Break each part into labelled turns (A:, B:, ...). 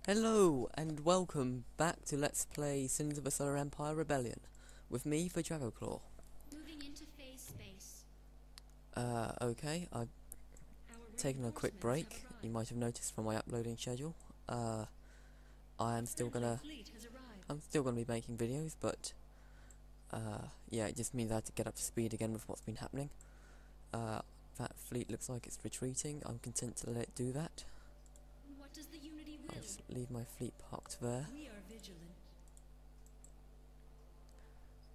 A: Hello and welcome back to Let's Play Sins of the Solar Empire Rebellion with me, TheDragoclaw.
B: Moving into phase space.
A: Okay, I've taken a quick break. You might have noticed from my uploading schedule. I'm still gonna be making videos, but yeah, it just means I have to get up to speed again with what's been happening. That fleet looks like it's retreating. I'm content to let it do that.
B: What does the Unity will?
A: I'll just leave my fleet parked there.
B: We are vigilant.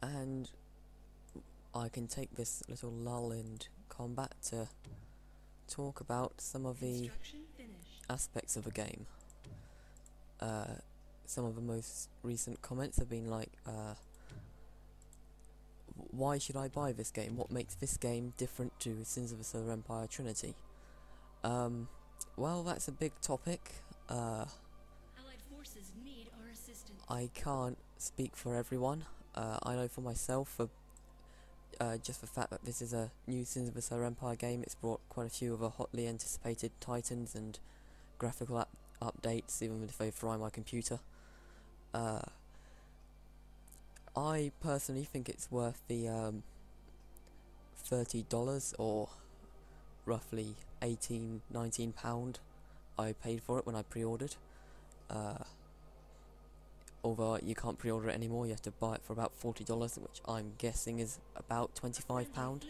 A: And I can take this little lull in combat to talk about some of the aspects of the game. Some of the most recent comments have been like, why should I buy this game? What makes this game different to Sins of the Solar Empire Trinity? Well, that's a big topic.
B: Allied forces need our assistance.
A: I can't speak for everyone. I know for myself, for just the fact that this is a new Sins of the Solar Empire game, it's brought quite a few of the hotly anticipated titans and graphical updates, even if they fry my computer. I personally think it's worth the $30 or roughly £19 I paid for it when I pre-ordered. Although you can't pre-order it anymore, you have to buy it for about $40, which I'm guessing is about £25.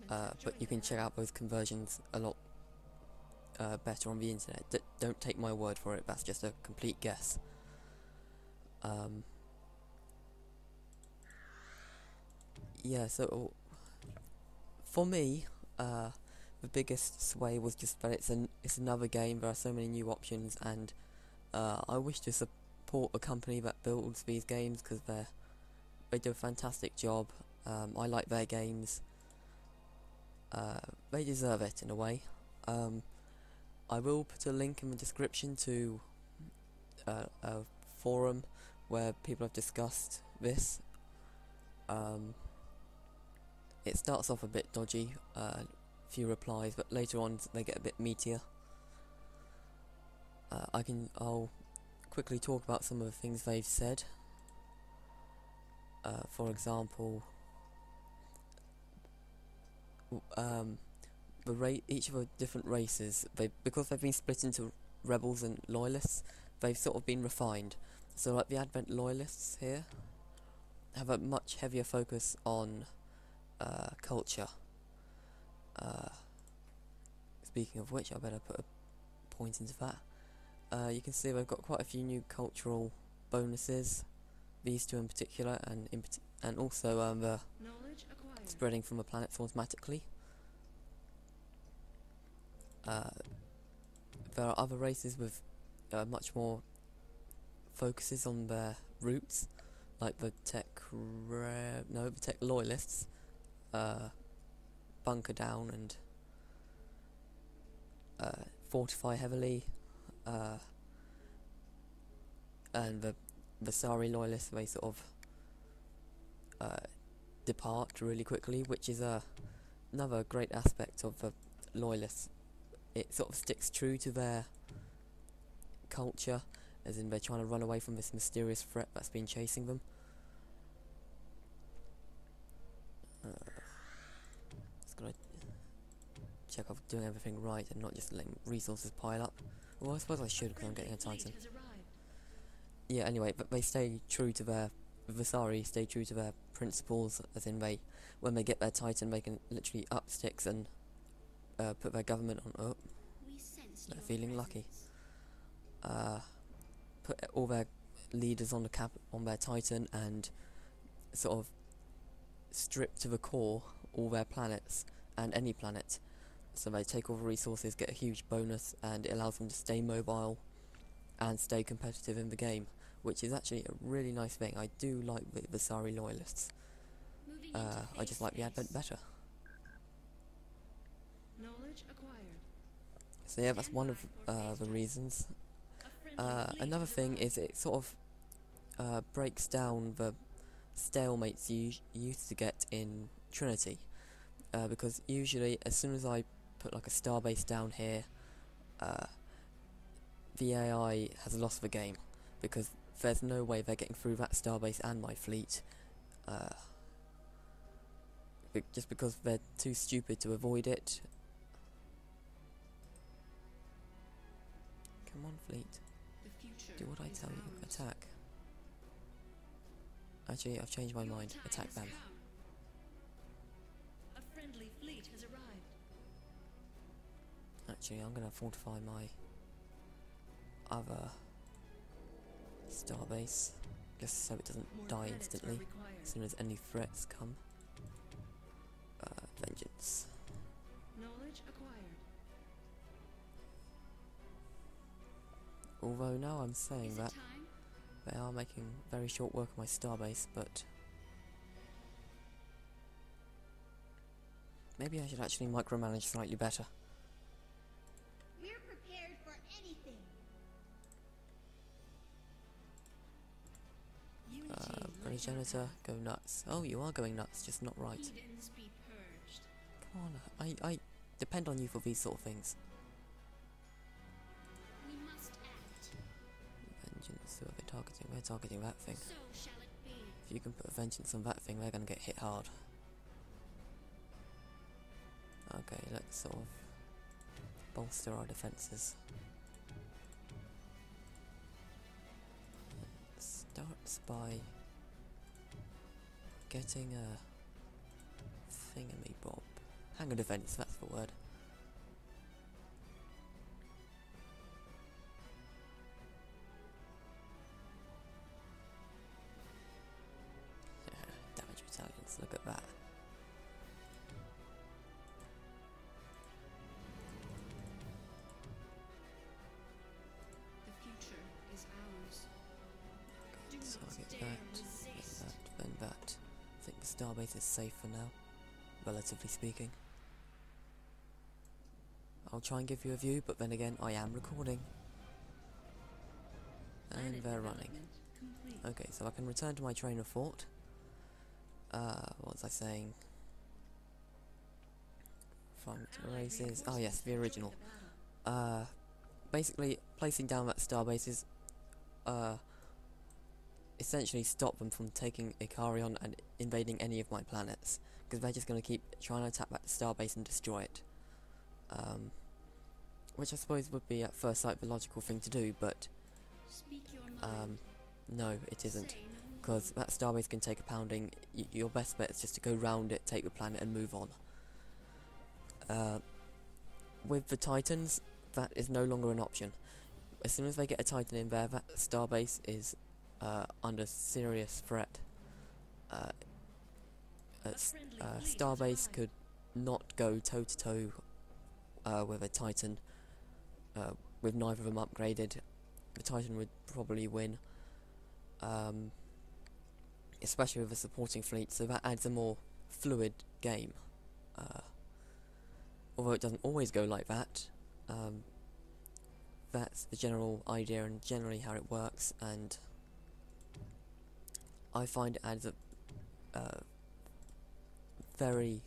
A: But you can check out those conversions a lot better on the internet. Don't take my word for it, that's just a complete guess. Yeah, so for me, the biggest sway was just that it's another game. There are so many new options, and I wish to support a company that builds these games because they do a fantastic job. I like their games. They deserve it in a way. I will put a link in the description to a forum where people have discussed this. It starts off a bit dodgy, few replies, but later on they get a bit meatier. I'll quickly talk about some of the things they've said. For example, each of the different races, because they've been split into rebels and loyalists, they've sort of been refined. So like the Advent loyalists here have a much heavier focus on culture. Speaking of which, I better put a point into that. You can see they've got quite a few new cultural bonuses, these two in particular, and also the spreading from the planets automatically. There are other races with much more focuses on their roots, like the tech loyalists, bunker down and fortify heavily, and the Vasari loyalists, they sort of depart really quickly, which is another great aspect of the loyalists. It sort of sticks true to their culture, as in they're trying to run away from this mysterious threat that's been chasing them. Just gotta check I'm doing everything right and not just letting resources pile up. Well, I suppose I should because I'm getting a titan. Yeah, anyway, but they stay true to their Vasari stay true to their principles, as in when they get their titan, they can literally up sticks and put their government on. Oh, they're feeling lucky. Put all their leaders on their titan and sort of strip to the core all their planets and any planet. So they take all the resources, get a huge bonus, and it allows them to stay mobile and stay competitive in the game, which is actually a really nice thing. I do like the Vasari loyalists. I just like the Advent better. So yeah, that's one of the reasons. Another thing is it sort of breaks down the stalemates you used to get in Trinity, because usually as soon as I put like a starbase down here, the AI has lost the game, because there's no way they're getting through that starbase and my fleet, just because they're too stupid to avoid it. Come on, fleet.
B: The future
A: Do what I
B: is
A: tell you.
B: ours.
A: Attack. Actually, I've changed my
B: Your
A: mind.
B: time
A: Attack
B: has
A: them.
B: come. A friendly fleet has arrived.
A: Actually, I'm gonna fortify my other starbase, just so it doesn't
B: More
A: die
B: credits are
A: instantly
B: required.
A: as soon as any threats come. Vengeance.
B: Knowledge acquired.
A: Although now I'm saying
B: Is it
A: that
B: time?
A: they are making very short work of my starbase, but maybe I should actually micromanage slightly better.
C: We're prepared for anything.
B: Unity,
A: Progenitor, go nuts. Oh, you are going nuts, just not right.
B: Heathens be purged.
A: Come on, I depend on you for these sort of things.
B: We must act.
A: Vengeance, who are they targeting? They're targeting that thing.
B: So shall it be.
A: If you can put a vengeance on that thing, they're gonna get hit hard. Okay, let's sort of bolster our defences. Starts by getting a thingamy-bob. Hangar defence, that's the word. Damage battalions, look at that.
B: The future is ours. Do
A: So
B: not
A: I get
B: dare
A: that,
B: resist.
A: then that. I think the starbase is safe for now, relatively speaking. I'll try and give you a view, but then again, I am recording. And
B: Planet
A: they're running.
B: development complete.
A: Okay, so I can return to my train of thought. What was I saying? Front
B: Allied
A: races. Oh yes,
B: reinforcements
A: the
B: have
A: original.
B: joined the battle.
A: Basically, placing down that starbase is, essentially stop them from taking Ikarion and invading any of my planets, because they're just going to keep trying to attack that starbase and destroy it. Which I suppose would be at first sight the logical thing to do, but
B: Speak your mind.
A: no, it isn't.
B: Say no more.
A: Because that starbase can take a pounding. Your best bet is just to go round it, take the planet, and move on. With the Titans, that is no longer an option. As soon as they get a Titan in there, that starbase is under serious threat.
B: A friendly fleet has
A: Starbase
B: arrived.
A: could not go toe to toe with a Titan. With neither of them upgraded, the Titan would probably win. Especially with a supporting fleet, so that adds a more fluid game. Although it doesn't always go like that, that's the general idea and generally how it works, and I find it adds a very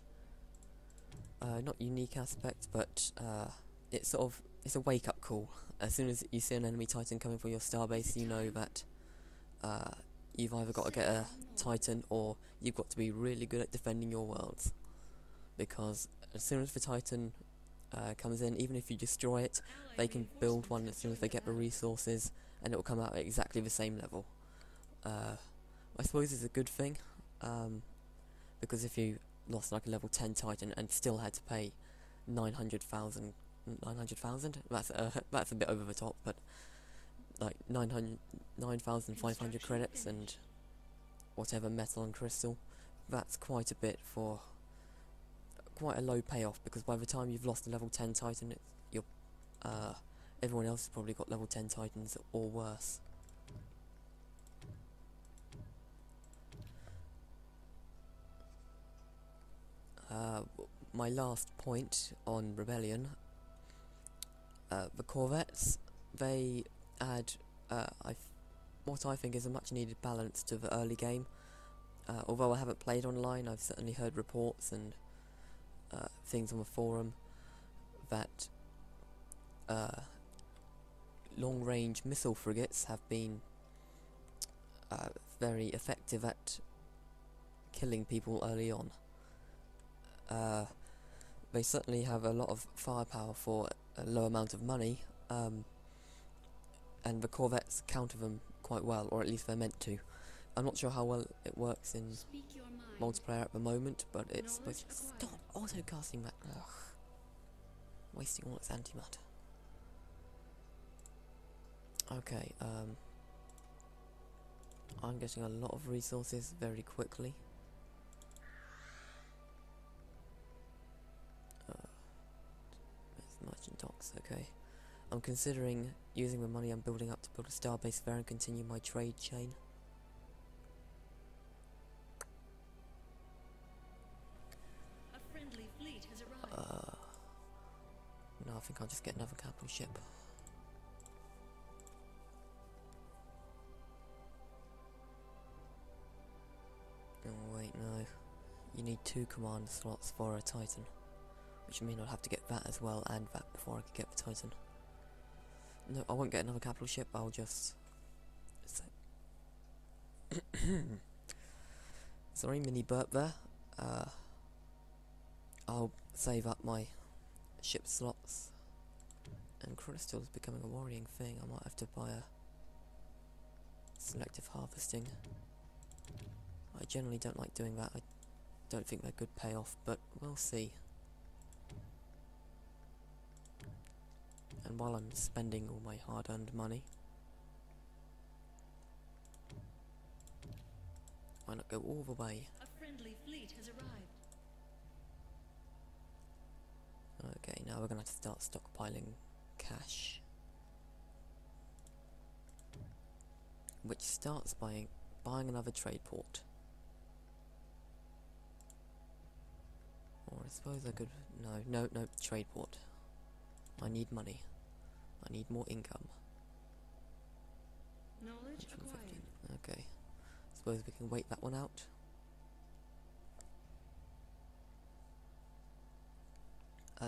A: not unique aspect, but it's a wake up call. As soon as you see an enemy Titan coming for your starbase, you know that you've either got to get a Titan or you've got to be really good at defending your worlds. Because as soon as the Titan comes in, even if you destroy it,
B: Allied
A: they can build
B: reinforcements
A: one
B: have
A: as soon as
B: joined
A: they
B: the
A: get the
B: battle.
A: resources, and it will come out at exactly the same level. I suppose it's a good thing, because if you lost like a level 10 Titan and still had to pay 900,000, that's a bit over the top, but like 9,500 credits and whatever metal and crystal, that's quite a bit for quite a low payoff, because by the time you've lost a level 10 Titan, everyone else has probably got level 10 Titans or worse. My last point on Rebellion, the Corvettes, they add what I think is a much needed balance to the early game. Although I haven't played online, I've certainly heard reports and things on the forum that long-range missile frigates have been very effective at killing people early on. They certainly have a lot of firepower for a low amount of money, and the corvettes counter them quite well, or at least they're meant to. I'm not sure how well it works in
B: Speak your mind.
A: multiplayer at the moment, but it's
B: Knowledge
A: supposed to
B: acquired.
A: stop auto-casting that. Ugh. Wasting all its antimatter. Okay, I'm getting a lot of resources very quickly. There's merchant docks, okay. I'm considering using the money I'm building up to build a starbase there and continue my trade chain.
B: A friendly fleet has arrived.
A: No, I think I'll just get another capital ship. Oh wait, no. You need 2 command slots for a Titan, which means I'll have to get that as well and that before I can get the Titan. No, I won't get another capital ship, I'll just... Sorry, mini burp there. I'll save up my ship slots. And crystal is becoming a worrying thing. I might have to buy a selective harvesting. I generally don't like doing that. I don't think they're good payoff, but we'll see. And while I'm spending all my hard-earned money, why not go all the way?
B: A friendly fleet has arrived.
A: Okay, now we're gonna have to start stockpiling cash, which starts by buying another trade port. Or I suppose I could... No, trade port. I need money. I need more income.
B: Knowledge
A: 115.
B: acquired.
A: Okay. Suppose we can wait that one out.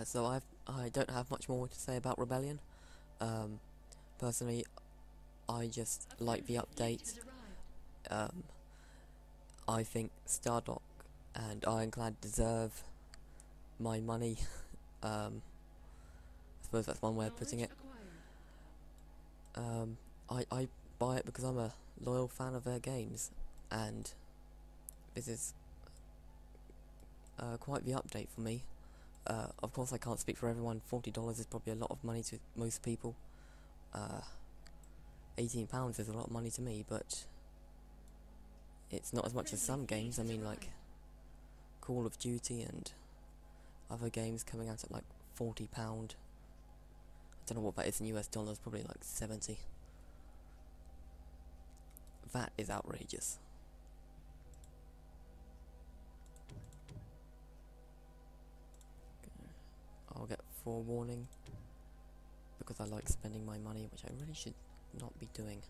A: So I don't have much more to say about Rebellion. Personally, I just like the update. I think Stardock and Ironclad deserve my money. I suppose that's one way of putting it. I buy it because I'm a loyal fan of their games, and this is quite the update for me. Of course I can't speak for everyone. $40 is probably a lot of money to most people. £18 is a lot of money to me, but it's not as much as some games. I mean, like Call of Duty and other games coming out at like £40. I don't know what that is in US dollars, probably like 70. That is outrageous. I'll get forewarning because I like spending my money, which I really should not be doing.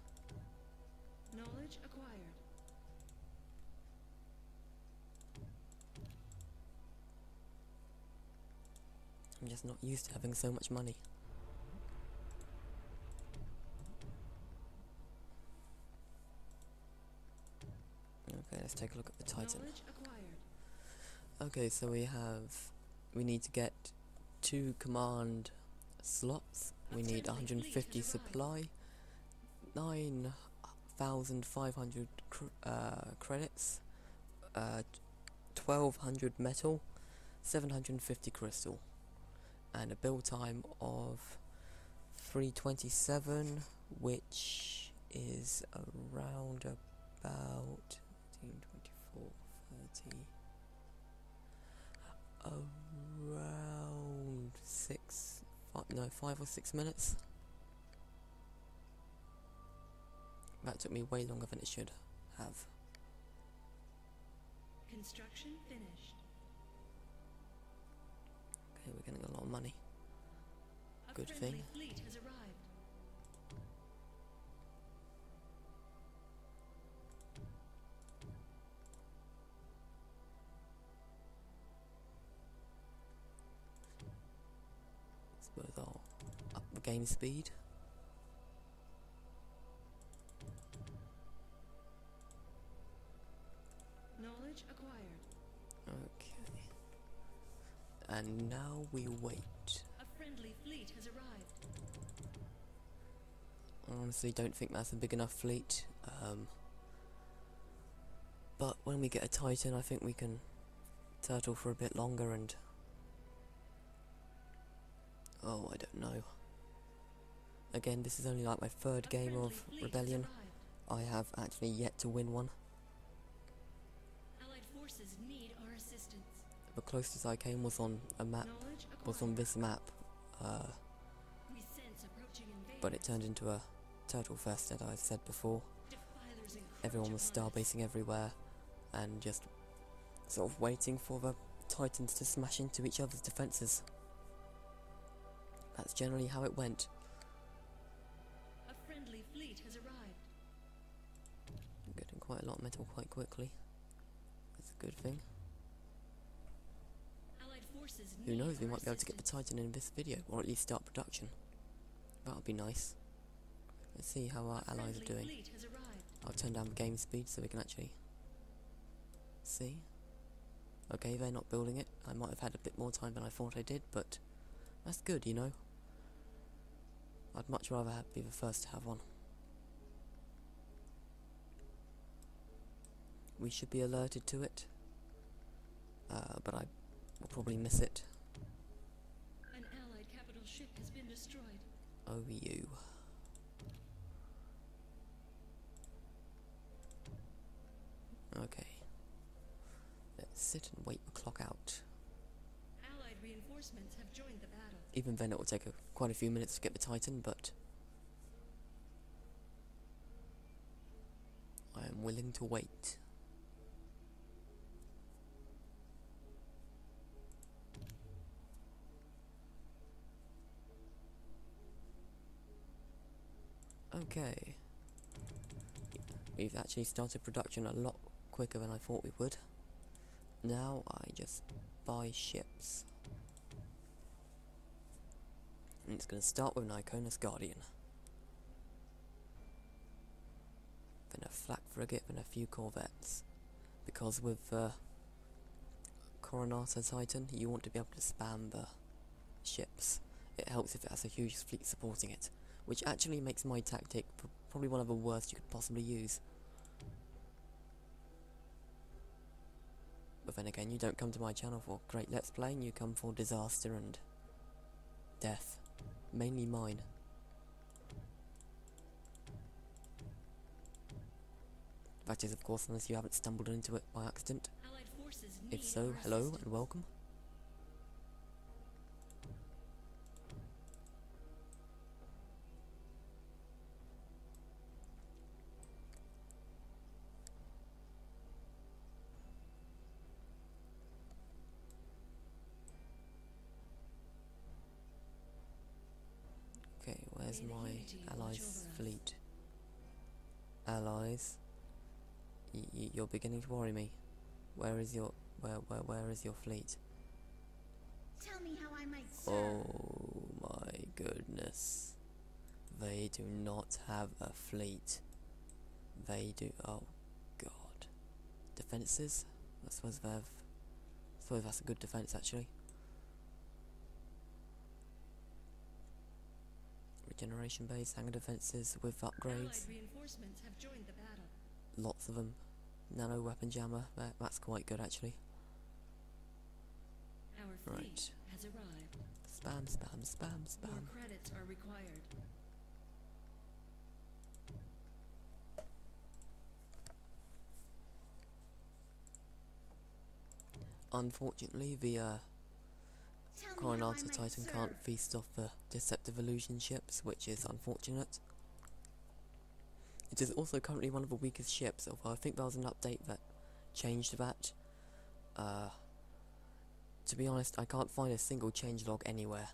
B: Knowledge acquired.
A: I'm just not used to having so much money. Okay, let's take a look at the Titan.
B: Knowledge acquired.
A: Okay, so we need to get 2 command slots. We need 150 supply, 9,500 credits, 1,200 metal, 750 crystal, and a build time of 327, which is around about 24, 30, around 5 or 6 minutes. That took me way longer than it should have.
B: Construction finished.
A: Okay, we're getting a lot of money.
B: A
A: Good
B: friendly
A: thing.
B: fleet has arrived.
A: Suppose I'll up the game speed. And now we wait.
B: A friendly fleet has arrived.
A: I honestly don't think that's a big enough fleet. But when we get a Titan, I think we can turtle for a bit longer and... oh, I don't know. Again, this is only like my third game of Rebellion. I have actually yet to win one.
B: Allied forces need our assistance.
A: The closest I came was on a map,
B: Knowledge
A: was on
B: acquired.
A: this map,
B: We sense approaching invaders.
A: but it turned into a turtle fest, as I said before.
B: Defilers encroach
A: Everyone was
B: upon us.
A: starbasing everywhere, and just sort of waiting for the Titans to smash into each other's defences. That's generally how it went.
B: A friendly fleet has arrived.
A: I'm getting quite a lot of metal quite quickly. That's a good thing.
B: Allied forces
A: Who
B: need
A: knows, we
B: our
A: might be able to get the
B: assistance.
A: Titan in this video, or at least start production. That would be nice. Let's see how our
B: A
A: allies are
B: friendly
A: doing.
B: fleet has arrived.
A: I'll turn down the game speed so we can actually see. Okay, they're not building it. I might have had a bit more time than I thought I did, but that's good, you know. I'd much rather be the first to have one. We should be alerted to it, but I will probably miss it.
B: An allied capital ship has been destroyed.
A: Oh, you. Okay. Let's sit and wait the clock out.
B: Allied reinforcements have joined the battle.
A: Even then it will take quite a few minutes to get the Titan, but I am willing to wait. Okay. We've actually started production a lot quicker than I thought we would. Now I just buy ships. And it's going to start with an Iconus Guardian. Then a flak frigate and a few corvettes. Because with Coronata Titan, you want to be able to spam the ships. It helps if it has a huge fleet supporting it, which actually makes my tactic probably one of the worst you could possibly use. But then again, you don't come to my channel for great let's playing, you come for disaster and death. Mainly mine. That is, of course, unless you haven't stumbled into it by accident.
B: Allied forces need
A: If so,
B: our
A: hello
B: assistance.
A: and welcome. Okay, where's
B: May the
A: my
B: unity watch
A: allies'
B: over us.
A: fleet? Allies, you're beginning to worry me. Where is your where is your fleet?
C: Tell me how I might serve.
A: Oh my goodness. They do not have a fleet. They do. Oh god. Defences? I suppose they have. I suppose that's a good defence actually. Regeneration base, hangar defences with
B: Allied
A: upgrades.
B: reinforcements have joined the battle.
A: Lots of them. Nano weapon jammer. That's quite good actually.
B: Our fleet
A: Right.
B: has arrived.
A: Spam, spam, spam,
B: More
A: spam.
B: credits are required.
A: Unfortunately, the
C: Tell me how I
A: Coronata
C: might
A: Titan
C: serve.
A: can't feast off the Deceptive Illusion ships, which is unfortunate. It is also currently one of the weakest ships, although I think there was an update that changed that. To be honest, I can't find a single changelog anywhere.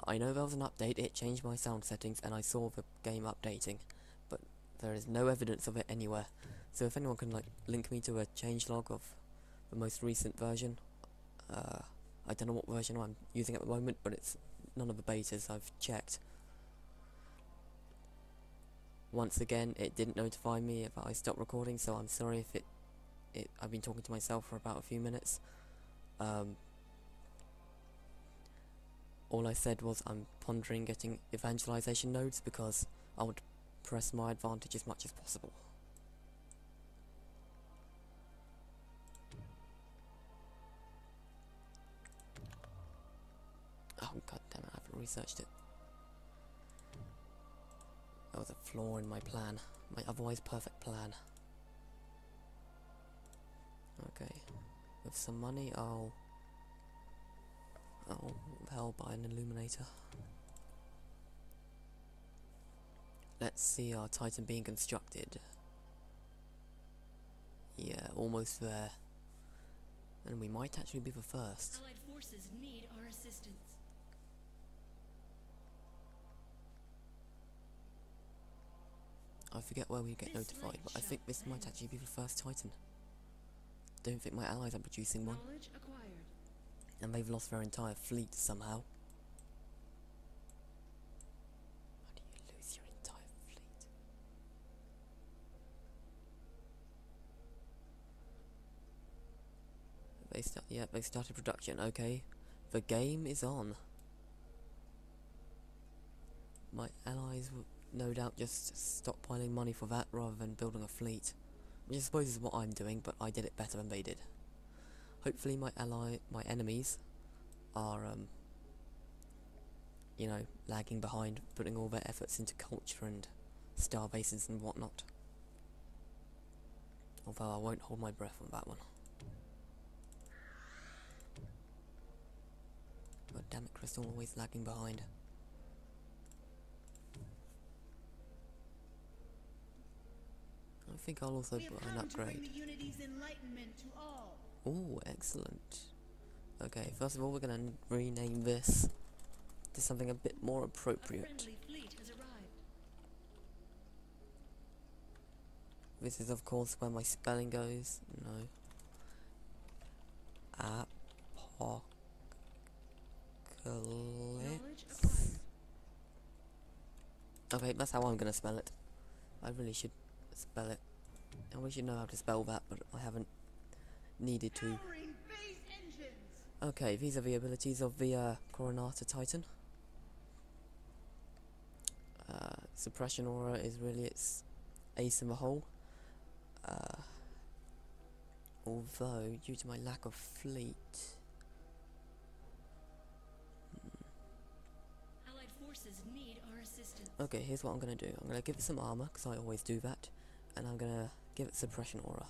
A: I know there was an update, it changed my sound settings, and I saw the game updating, but there is no evidence of it anywhere. So if anyone can link me to a changelog of the most recent version, I don't know what version I'm using at the moment, but it's none of the betas I've checked. Once again, it didn't notify me if I stopped recording, so I'm sorry if I've been talking to myself for about a few minutes. all I said was I'm pondering getting evangelization nodes because I would press my advantage as much as possible. Oh god damn it, I haven't researched it. There was a flaw in my plan, my otherwise perfect plan. Okay, with some money I'll buy an illuminator. Let's see our Titan being constructed. Yeah, almost there. And we might actually be the first.
B: Allied forces need our assistance.
A: I forget where we get
B: This
A: notified,
B: light
A: but I think this
B: shall
A: might
B: bend.
A: actually be the first Titan. Don't think my allies are producing one,
B: Knowledge acquired.
A: and they've lost their entire fleet somehow. How do you lose your entire fleet? They started production. Okay, the game is on. My allies will no doubt just stockpiling money for that rather than building a fleet, which I suppose is what I'm doing, but I did it better than they did. Hopefully my enemies are, you know, lagging behind, putting all their efforts into culture and star bases and whatnot. Although I won't hold my breath on that one. But damn it, Crystal, always lagging behind. I think I'll also
C: We have
A: buy an
C: come to bring
A: upgrade.
C: the Unity's enlightenment to all.
A: Oh, excellent. Okay, first of all we're going to rename this to something a bit more
B: A
A: appropriate.
B: friendly fleet has arrived.
A: This is of course where my spelling goes. No.
B: Knowledge
A: Apocalypse.
B: acquired.
A: Okay, that's how I'm going to spell it. I really should spell it. I wish you know how to spell that, but I haven't needed to.
C: Powering base engines.
A: Okay, these are the abilities of the Coronata Titan. Suppression Aura is really its ace in the hole. Although, due to my lack of fleet...
B: Allied forces need our assistance.
A: Okay, here's what I'm going to do. I'm going to give it some armor, because I always do that. And I'm going to give it Suppression Aura.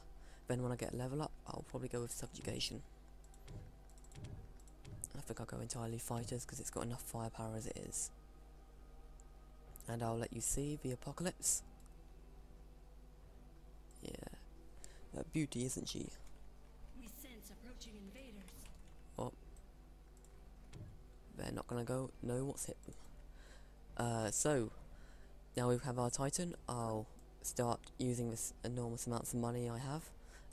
A: Then when I get a level up, I'll probably go with Subjugation. I think I'll go entirely Fighters, because it's got enough firepower as it is. And I'll let you see the Apocalypse. Yeah. That beauty, isn't she?
B: We sense approaching invaders.
A: Oh. They're not gonna know what's hit them. So, now we have our Titan. I'll start using this enormous amounts of money I have,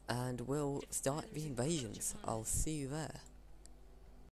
A: and we'll start the invasions. I'll see you there.